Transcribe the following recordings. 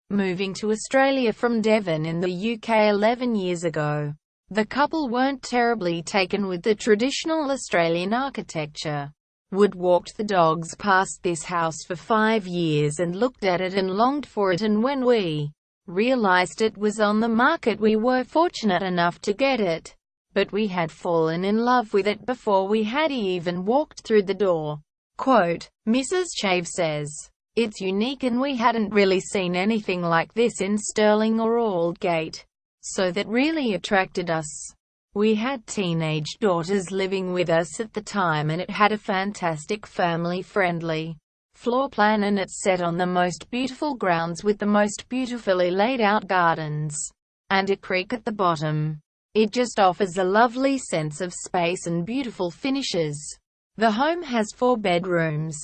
moving to Australia from Devon in the UK 11 years ago. The couple weren't terribly taken with the traditional Australian architecture. Wood walked the dogs past this house for 5 years and looked at it and longed for it, and when we realized it was on the market we were fortunate enough to get it. But we had fallen in love with it before we had even walked through the door. Quote, Mrs. Chave says, "It's unique and we hadn't really seen anything like this in Stirling or Aldgate, so that really attracted us. We had teenage daughters living with us at the time and it had a fantastic family-friendly floor plan and it's set on the most beautiful grounds with the most beautifully laid out gardens and a creek at the bottom. It just offers a lovely sense of space and beautiful finishes. The home has 4 bedrooms.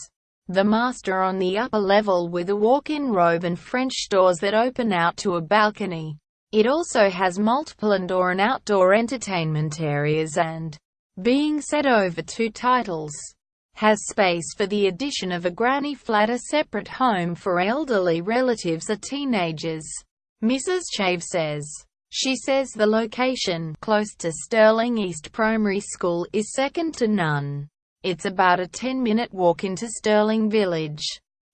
The master on the upper level with a walk-in robe and French doors that open out to a balcony. It also has multiple indoor and outdoor entertainment areas and, being set over 2 titles, has space for the addition of a granny flat, a separate home for elderly relatives or teenagers." Mrs. Chave says. She says the location, close to Stirling East Primary School, is second to none. It's about a 10-minute walk into Stirling Village,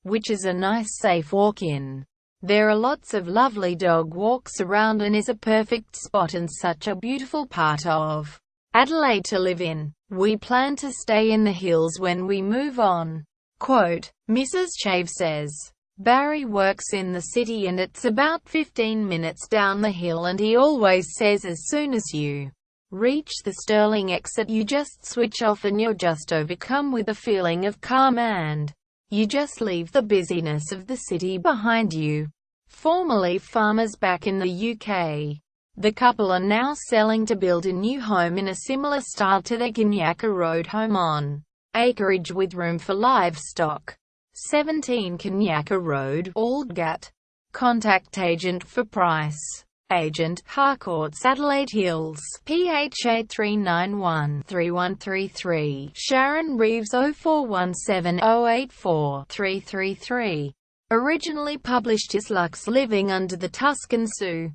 which is a nice safe walk-in. There are lots of lovely dog walks around and is a perfect spot and such a beautiful part of Adelaide to live in. We plan to stay in the hills when we move on. Quote, Mrs. Chave says, Barry works in the city and it's about 15 minutes down the hill and he always says as soon as you reach the Stirling exit you just switch off and you're just overcome with a feeling of calm and you just leave the busyness of the city behind you. Formerly farmers back in the UK, the couple are now selling to build a new home in a similar style to their Kanyaka Rd home on acreage with room for livestock. 17 Kanyaka Rd, Aldgate. Contact agent for price.Agent, Harcourts Adelaide Hills, PHA 391-3133, Sharon Reeves 0417 084 333. Originally published as Luxe, living under the Tuscan Sue.